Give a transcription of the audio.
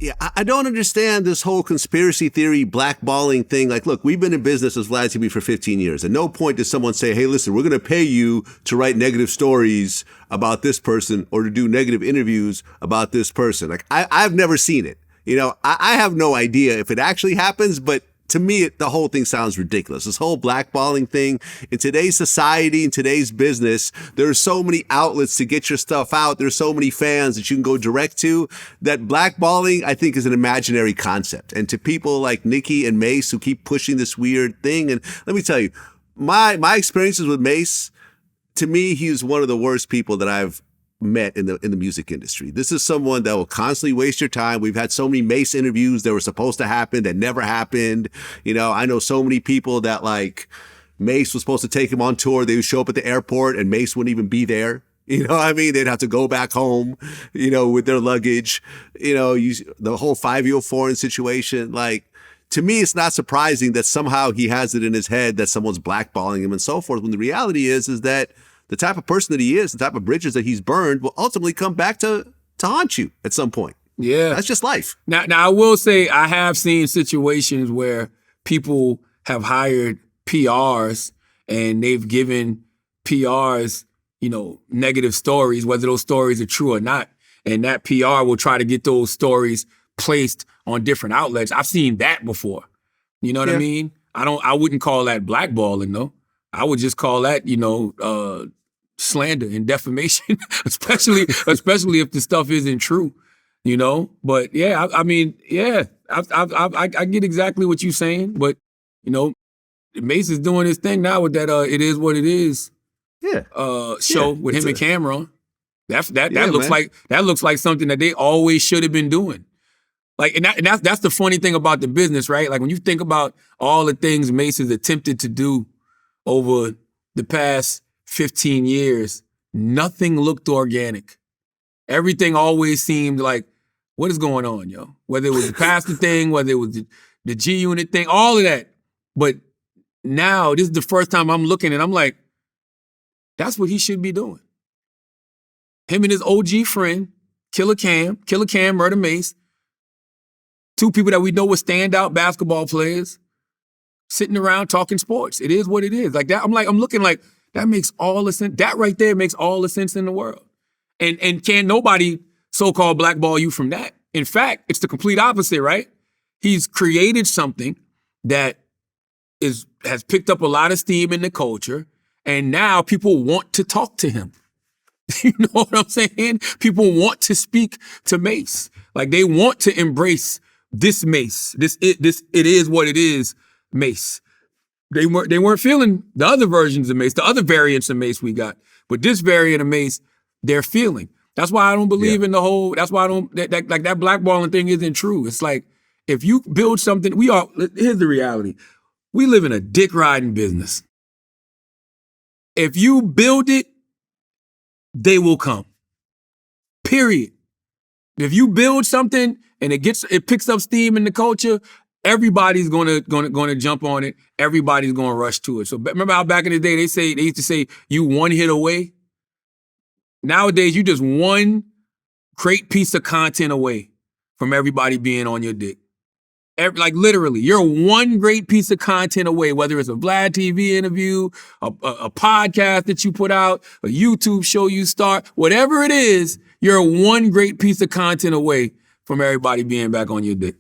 Yeah, I don't understand this whole conspiracy theory, blackballing thing. Like, look, we've been in business as Vlad TV for 15 years. At no point does someone say, hey, listen, we're going to pay you to write negative stories about this person or to do negative interviews about this person. Like, I've never seen it. You know, I have no idea if it actually happens, but to me, the whole thing sounds ridiculous. This whole blackballing thing in today's society, in today's business, there are so many outlets to get your stuff out. There's so many fans that you can go direct to that blackballing, I think, is an imaginary concept. And to people like Nicki and Mase who keep pushing this weird thing. And let me tell you, my experiences with Mase, to me, he's one of the worst people that I've met in the music industry. This is someone that will constantly waste your time. We've had so many Mase interviews that were supposed to happen that never happened. You know, I know so many people that like Mase was supposed to take him on tour. They would show up at the airport and Mase wouldn't even be there. You know what I mean? They'd have to go back home, you know, with their luggage, you know, the whole 5-year foreign situation. Like, to me, it's not surprising that somehow he has it in his head that someone's blackballing him and so forth. When the reality is that the type of person that he is, the type of bridges that he's burned will ultimately come back to haunt you at some point. Yeah. That's just life. Now I will say I have seen situations where people have hired PRs and they've given PRs, you know, negative stories, whether those stories are true or not. And that PR will try to get those stories placed on different outlets. I've seen that before. You know what I mean? I wouldn't call that blackballing though. I would just call that, you know, slander and defamation, especially if the stuff isn't true, you know. But yeah, I mean, yeah, I get exactly what you're saying. But you know, Mase is doing his thing now with that. It is what it is. Yeah. Show with him and Cam'ron. That looks like something that they always should have been doing. Like, and that's the funny thing about the business, right? Like when you think about all the things Mase has attempted to do over the past 15 years, nothing looked organic. Everything always seemed like, what is going on, yo? Whether it was the pastor thing, whether it was the G-Unit thing, all of that. But now, this is the first time I'm looking and I'm like, that's what he should be doing. Him and his OG friend, Killer Cam, Murder Mase, two people that we know were standout basketball players, sitting around talking sports. It is what it is. Like that, I'm looking like, that makes all the sense. That right there makes all the sense in the world. And can nobody so-called blackball you from that? In fact, it's the complete opposite, right? He's created something that has picked up a lot of steam in the culture, and now people want to talk to him. You know what I'm saying? People want to speak to Mase. Like they want to embrace this Mase. It is what it is, Mase. They weren't feeling the other versions of Mase, the other variants of Mase we got. But this variant of Mase, they're feeling. That's why I don't believe in the whole, that's why I don't, that blackballing thing isn't true. It's like, if you build something, here's the reality. We live in a dick riding business. If you build it, they will come. Period. If you build something and it picks up steam in the culture, everybody's gonna jump on it. Everybody's gonna rush to it. So remember how back in the day they used to say you one hit away. Nowadays you just one great piece of content away from everybody being on your dick. Like literally, you're one great piece of content away. Whether it's a Vlad TV interview, a podcast that you put out, a YouTube show you start, whatever it is, you're one great piece of content away from everybody being back on your dick.